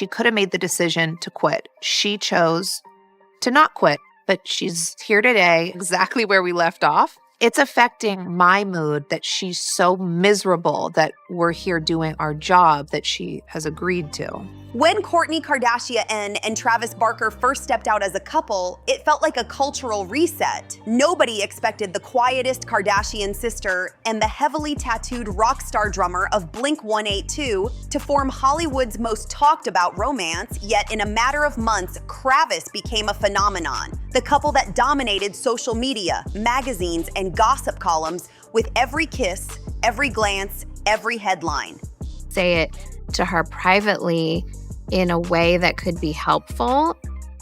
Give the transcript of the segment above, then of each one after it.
She could have made the decision to quit. She chose to not quit, but she's here today, exactly where we left off. It's affecting my mood that she's so miserable that we're here doing our job that she has agreed to. When Kourtney Kardashian and Travis Barker first stepped out as a couple, it felt like a cultural reset. Nobody expected the quietest Kardashian sister and the heavily tattooed rock star drummer of Blink-182 to form Hollywood's most talked about romance, yet in a matter of months, Kravis became a phenomenon. The couple that dominated social media, magazines, and gossip columns with every kiss, every glance, every headline. Say it to her privately in a way that could be helpful.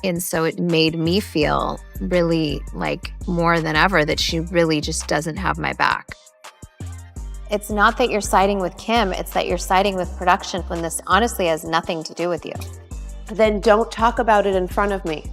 And so it made me feel really like more than ever that she really just doesn't have my back. It's not that you're siding with Kim, it's that you're siding with production when this honestly has nothing to do with you. Then don't talk about it in front of me.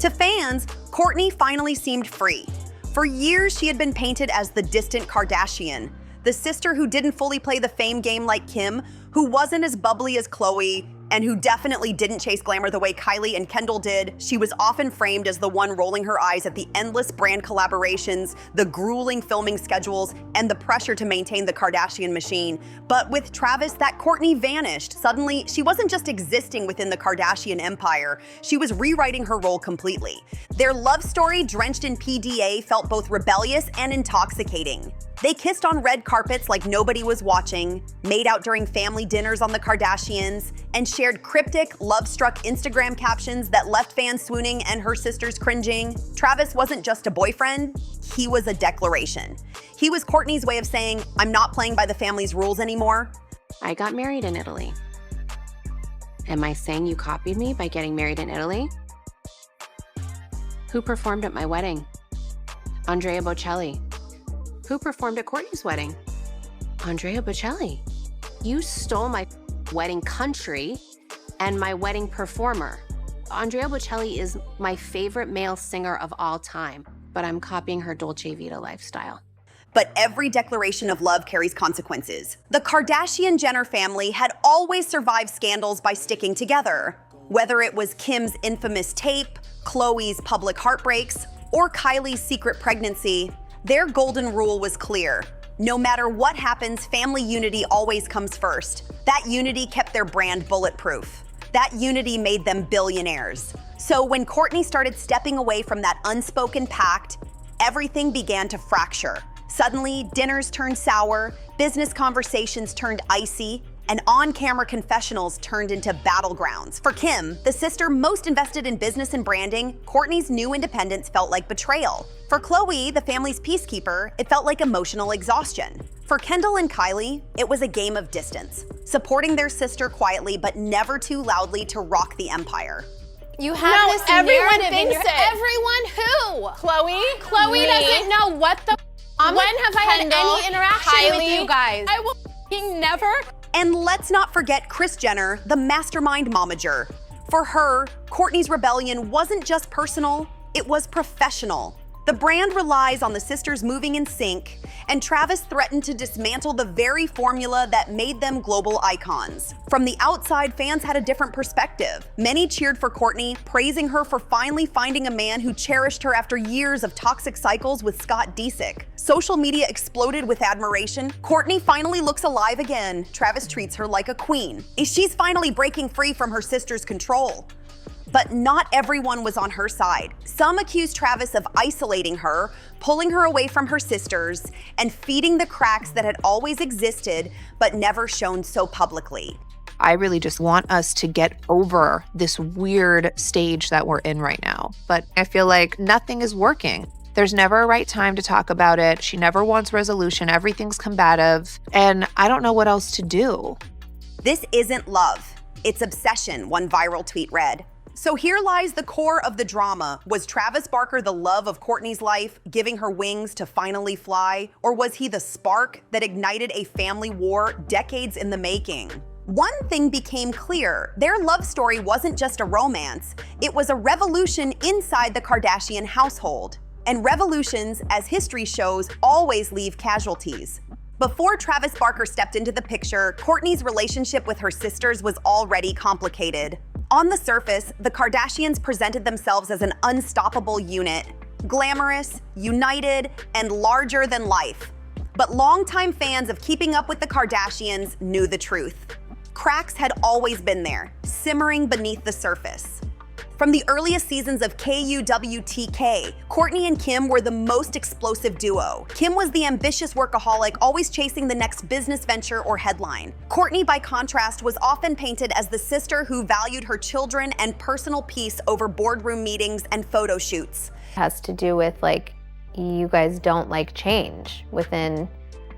To fans, Kourtney finally seemed free. For years, she had been painted as the distant Kardashian, the sister who didn't fully play the fame game like Kim, who wasn't as bubbly as Khloe, and who definitely didn't chase glamour the way Kylie and Kendall did. She was often framed as the one rolling her eyes at the endless brand collaborations, the grueling filming schedules, and the pressure to maintain the Kardashian machine. But with Travis, that Kourtney vanished. Suddenly, she wasn't just existing within the Kardashian empire, she was rewriting her role completely. Their love story, drenched in PDA, felt both rebellious and intoxicating. They kissed on red carpets like nobody was watching, made out during family dinners on the Kardashians, and shared cryptic, love-struck Instagram captions that left fans swooning and her sisters cringing. Travis wasn't just a boyfriend, he was a declaration. He was Kourtney's way of saying, I'm not playing by the family's rules anymore. I got married in Italy. Am I saying you copied me by getting married in Italy? Who performed at my wedding? Andrea Bocelli. Who performed at Kourtney's wedding? Andrea Bocelli. You stole my wedding country and my wedding performer. Andrea Bocelli is my favorite male singer of all time, but I'm copying her Dolce Vita lifestyle. But every declaration of love carries consequences. The Kardashian-Jenner family had always survived scandals by sticking together. Whether it was Kim's infamous tape, Khloe's public heartbreaks, or Kylie's secret pregnancy, their golden rule was clear. No matter what happens, family unity always comes first. That unity kept their brand bulletproof. That unity made them billionaires. So when Kourtney started stepping away from that unspoken pact, everything began to fracture. Suddenly, dinners turned sour, business conversations turned icy, and on-camera confessionals turned into battlegrounds. For Kim, the sister most invested in business and branding, Kourtney's new independence felt like betrayal. For Khloe, the family's peacekeeper, it felt like emotional exhaustion. For Kendall and Kylie, it was a game of distance, supporting their sister quietly but never too loudly to rock the empire. You have this everyone narrative thinks in your, it. Everyone who? Chloe Me. doesn't know what the. When have I had Kendall, any interaction with Kylie, you guys? I will f***ing never. And let's not forget Kris Jenner, the mastermind momager. For her, Kourtney's rebellion wasn't just personal, it was professional. The brand relies on the sisters moving in sync, and Travis threatened to dismantle the very formula that made them global icons. From the outside, fans had a different perspective. Many cheered for Kourtney, praising her for finally finding a man who cherished her after years of toxic cycles with Scott Disick. Social media exploded with admiration. Kourtney finally looks alive again. Travis treats her like a queen. She's finally breaking free from her sister's control. But not everyone was on her side. Some accused Travis of isolating her, pulling her away from her sisters, and feeding the cracks that had always existed but never shown so publicly. I really just want us to get over this weird stage that we're in right now. But I feel like nothing is working. There's never a right time to talk about it. She never wants resolution. Everything's combative. And I don't know what else to do. This isn't love. It's obsession, one viral tweet read. So here lies the core of the drama. Was Travis Barker the love of Kourtney's life, giving her wings to finally fly? Or was he the spark that ignited a family war decades in the making? One thing became clear. Their love story wasn't just a romance. It was a revolution inside the Kardashian household. And revolutions, as history shows, always leave casualties. Before Travis Barker stepped into the picture, Kourtney's relationship with her sisters was already complicated. On the surface, the Kardashians presented themselves as an unstoppable unit, glamorous, united, and larger than life. But longtime fans of Keeping Up with the Kardashians knew the truth. Cracks had always been there, simmering beneath the surface. From the earliest seasons of KUWTK, Kourtney and Kim were the most explosive duo. Kim was the ambitious workaholic, always chasing the next business venture or headline. Kourtney, by contrast, was often painted as the sister who valued her children and personal peace over boardroom meetings and photo shoots. It has to do with like, you guys don't like change within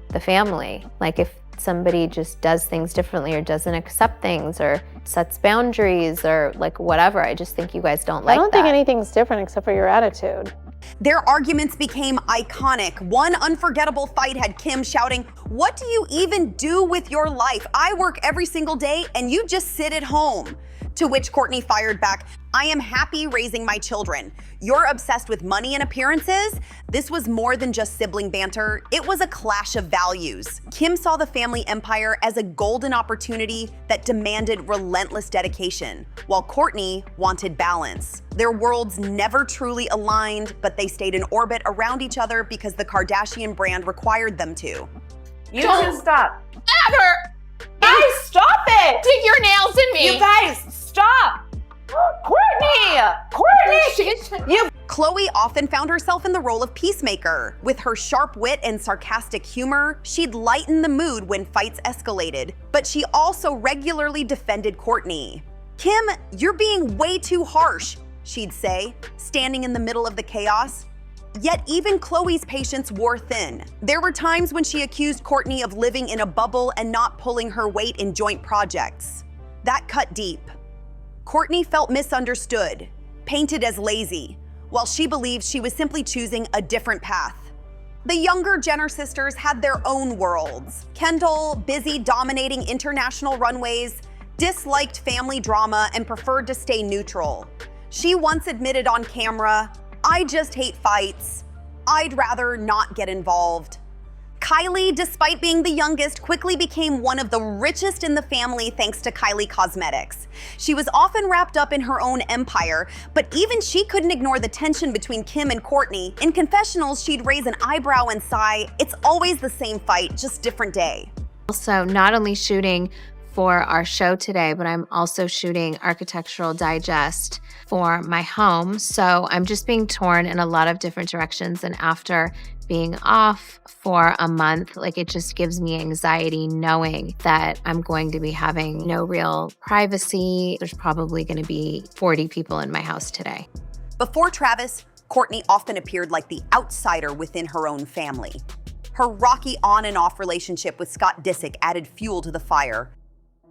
the family. Like if somebody just does things differently or doesn't accept things or sets boundaries or like whatever, I just think you guys don't like that. I don't think anything's different except for your attitude. Their arguments became iconic. One unforgettable fight had Kim shouting, "What do you even do with your life? I work every single day and you just sit at home." To which Kourtney fired back, "I am happy raising my children. You're obsessed with money and appearances?" This was more than just sibling banter. It was a clash of values. Kim saw the family empire as a golden opportunity that demanded relentless dedication, while Kourtney wanted balance. Their worlds never truly aligned, but they stayed in orbit around each other because the Kardashian brand required them to. You two stop. Ever Guys, stop it! dig your nails in me. You guys, stop! Kourtney! Kourtney! Khloe often found herself in the role of peacemaker. With her sharp wit and sarcastic humor, she'd lighten the mood when fights escalated, but she also regularly defended Kourtney. "Kim, you're being way too harsh," she'd say, standing in the middle of the chaos. Yet even Khloe's patience wore thin. There were times when she accused Kourtney of living in a bubble and not pulling her weight in joint projects. That cut deep. Kourtney felt misunderstood, painted as lazy, while she believed she was simply choosing a different path. The younger Jenner sisters had their own worlds. Kendall, busy dominating international runways, disliked family drama and preferred to stay neutral. She once admitted on camera, "I just hate fights. I'd rather not get involved." Kylie, despite being the youngest, quickly became one of the richest in the family thanks to Kylie Cosmetics. She was often wrapped up in her own empire, but even she couldn't ignore the tension between Kim and Kourtney. In confessionals, she'd raise an eyebrow and sigh, "It's always the same fight, just different day." Also, not only shooting for our show today, but I'm also shooting Architectural Digest for my home. So I'm just being torn in a lot of different directions. And after being off for a month, like it just gives me anxiety knowing that I'm going to be having no real privacy. There's probably going to be 40 people in my house today. Before Travis, Kourtney often appeared like the outsider within her own family. Her rocky on and off relationship with Scott Disick added fuel to the fire.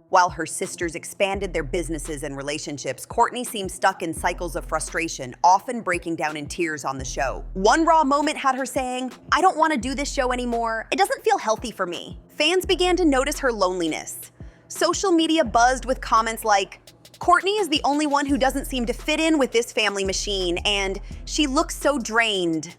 While her sisters expanded their businesses and relationships, Kourtney seemed stuck in cycles of frustration, often breaking down in tears on the show. One raw moment had her saying, "I don't want to do this show anymore. It doesn't feel healthy for me." Fans began to notice her loneliness. Social media buzzed with comments like, "Kourtney is the only one who doesn't seem to fit in with this family machine, and she looks so drained."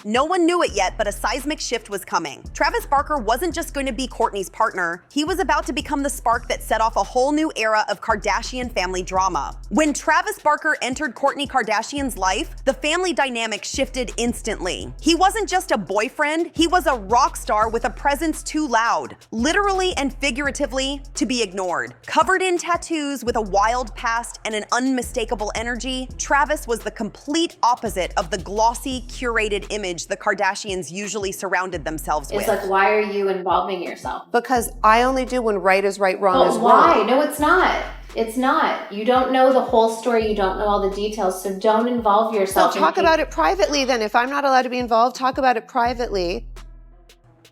No one knew it yet, but a seismic shift was coming. Travis Barker wasn't just going to be Kourtney's partner. He was about to become the spark that set off a whole new era of Kardashian family drama. When Travis Barker entered Kourtney Kardashian's life, the family dynamic shifted instantly. He wasn't just a boyfriend, he was a rock star with a presence too loud, literally and figuratively, to be ignored. Covered in tattoos with a wild past and an unmistakable energy, Travis was the complete opposite of the glossy, curated image the Kardashians usually surrounded themselves with. It's like, why are you involving yourself? Because I only do when right is right, wrong is But why? wrong. No, it's not. It's not. You don't know the whole story. You don't know all the details. So don't involve So yourself. talk about it privately then. If I'm not allowed to be involved, talk about it privately.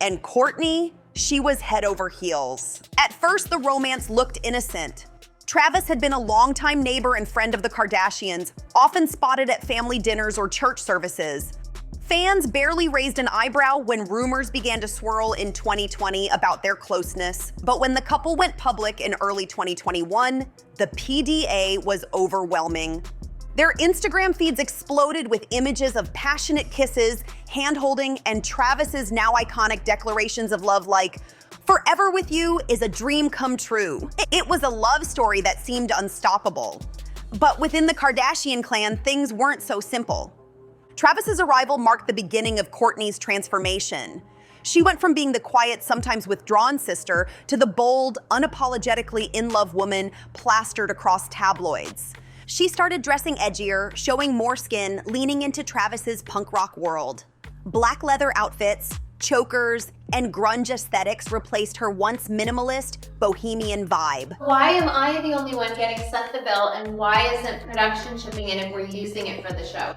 And Kourtney, she was head over heels. At first, the romance looked innocent. Travis had been a longtime neighbor and friend of the Kardashians, often spotted at family dinners or church services. Fans barely raised an eyebrow when rumors began to swirl in 2020 about their closeness. But when the couple went public in early 2021, the PDA was overwhelming. Their Instagram feeds exploded with images of passionate kisses, hand-holding, and Travis's now iconic declarations of love like, Forever with You is a dream come true. It was a love story that seemed unstoppable. But within the Kardashian clan, things weren't so simple. Travis's arrival marked the beginning of Kourtney's transformation. She went from being the quiet, sometimes withdrawn sister to the bold, unapologetically in-love woman plastered across tabloids. She started dressing edgier, showing more skin, leaning into Travis's punk rock world. Black leather outfits, chokers, and grunge aesthetics replaced her once minimalist, bohemian vibe. Why am I the only one getting sent the bill, and why isn't production chipping in if we're using it for the show?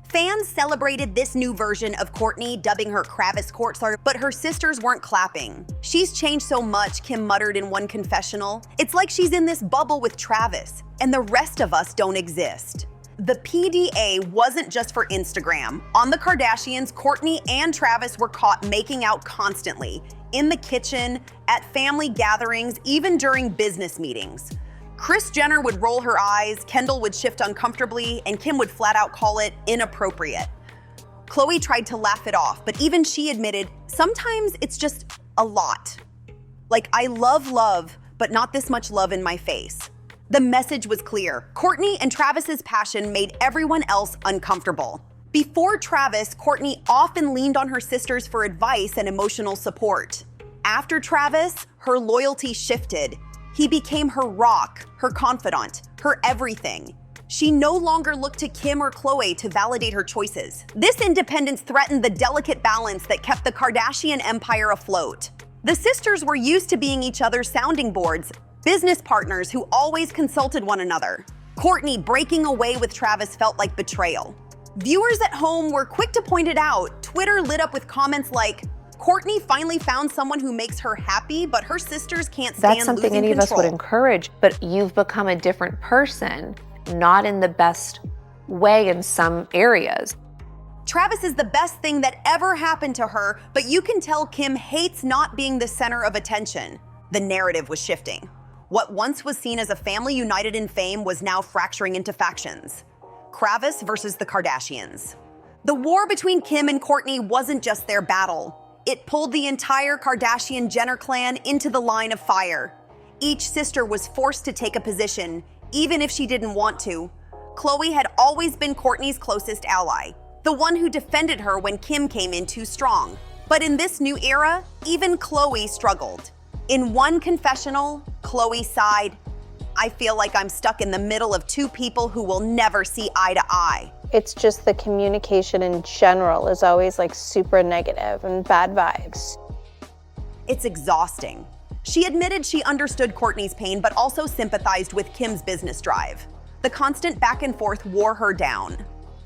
Fans celebrated this new version of Kourtney, dubbing her Kravis Courtstar, but her sisters weren't clapping. "She's changed so much," Kim muttered in one confessional. "It's like she's in this bubble with Travis, and the rest of us don't exist." The PDA wasn't just for Instagram. On the Kardashians, Kourtney and Travis were caught making out constantly, in the kitchen, at family gatherings, even during business meetings. Kris Jenner would roll her eyes, Kendall would shift uncomfortably, and Kim would flat out call it inappropriate. Khloe tried to laugh it off, but even she admitted, sometimes it's just a lot. Like, I love, but not this much love in my face. The message was clear. Kourtney and Travis's passion made everyone else uncomfortable. Before Travis, Kourtney often leaned on her sisters for advice and emotional support. After Travis, her loyalty shifted. He became her rock, her confidant, her everything. She no longer looked to Kim or Khloe to validate her choices. This independence threatened the delicate balance that kept the Kardashian empire afloat. The sisters were used to being each other's sounding boards, business partners who always consulted one another. Kourtney breaking away with Travis felt like betrayal. Viewers at home were quick to point it out. Twitter lit up with comments like, "Kourtney finally found someone who makes her happy, but her sisters can't stand That's something losing any of us would control." encourage, but you've become a different person, not in the best way in some areas. Travis is the best thing that ever happened to her, but you can tell Kim hates not being the center of attention. The narrative was shifting. What once was seen as a family united in fame was now fracturing into factions. Kravis versus the Kardashians. The war between Kim and Kourtney wasn't just their battle. It pulled the entire Kardashian-Jenner clan into the line of fire. Each sister was forced to take a position, even if she didn't want to. Khloe had always been Kourtney's closest ally, the one who defended her when Kim came in too strong. But in this new era, even Khloe struggled. In one confessional, Khloe sighed, "I feel like I'm stuck in the middle of two people who will never see eye to eye." It's just the communication in general is always like super negative and bad vibes. It's exhausting. She admitted she understood Kourtney's pain, but also sympathized with Kim's business drive. The constant back and forth wore her down.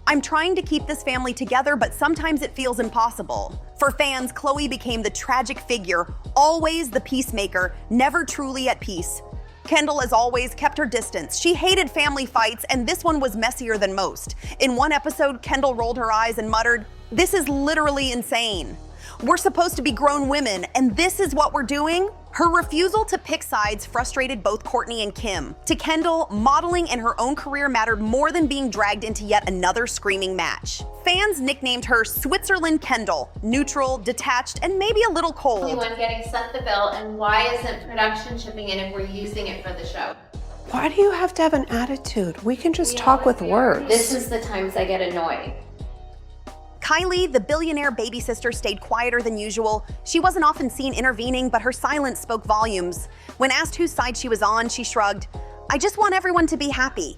"I'm trying to keep this family together, but sometimes it feels impossible." For fans, Khloe became the tragic figure, always the peacemaker, never truly at peace. Kendall, as always, kept her distance. She hated family fights, and this one was messier than most. In one episode, Kendall rolled her eyes and muttered, "This is literally insane. We're supposed to be grown women, and this is what we're doing?" Her refusal to pick sides frustrated both Kourtney and Kim. To Kendall, modeling and her own career mattered more than being dragged into yet another screaming match. Fans nicknamed her Switzerland Kendall, neutral, detached, and maybe a little cold. Anyone getting sent the bill, and why isn't production chipping in if we're using it for the show? Why do you have to have an attitude? We can just talk with words. This is the times I get annoyed. Kylie, the billionaire baby sister, stayed quieter than usual. She wasn't often seen intervening, but her silence spoke volumes. When asked whose side she was on, she shrugged, "I just want everyone to be happy."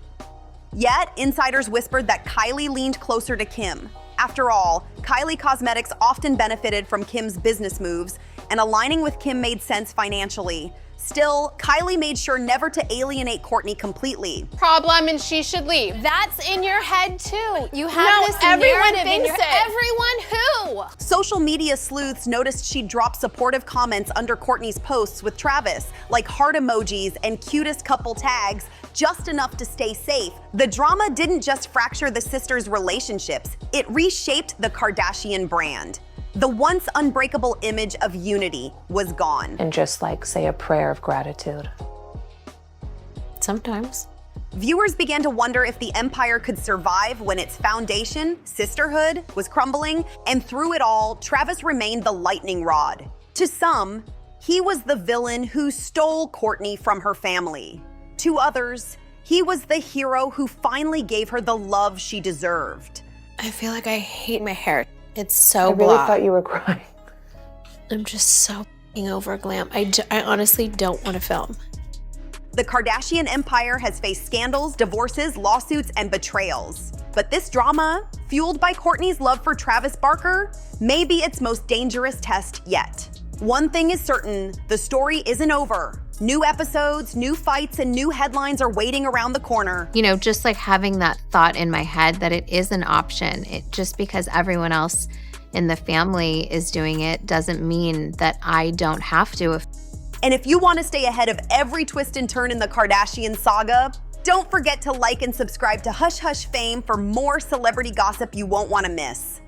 Yet, insiders whispered that Kylie leaned closer to Kim. After all, Kylie Cosmetics often benefited from Kim's business moves, and aligning with Kim made sense financially. Still, Kylie made sure never to alienate Kourtney completely. Problem and she should leave. That's in your head too. You have No, this everyone narrative in thinks your it. Everyone who? Social media sleuths noticed she'd drop supportive comments under Kourtney's posts with Travis, like heart emojis and cutest couple tags, just enough to stay safe. The drama didn't just fracture the sisters' relationships, it reshaped the Kardashian brand. The once unbreakable image of unity was gone. And just like say a prayer of gratitude. Sometimes. Viewers began to wonder if the empire could survive when its foundation, sisterhood, was crumbling, and through it all, Travis remained the lightning rod. To some, he was the villain who stole Kourtney from her family. To others, he was the hero who finally gave her the love she deserved. I feel like I hate my hair. It's so I really blah. thought you were crying. I'm just so over glam. I honestly don't want to film. The Kardashian empire has faced scandals, divorces, lawsuits, and betrayals. But this drama, fueled by Kourtney's love for Travis Barker, may be its most dangerous test yet. One thing is certain, the story isn't over. New episodes, new fights, and new headlines are waiting around the corner. You know, just like having that thought in my head that it is an option. It just because everyone else in the family is doing it doesn't mean that I don't have to. And if you want to stay ahead of every twist and turn in the Kardashian saga, don't forget to like and subscribe to Hush Hush Fame for more celebrity gossip you won't want to miss.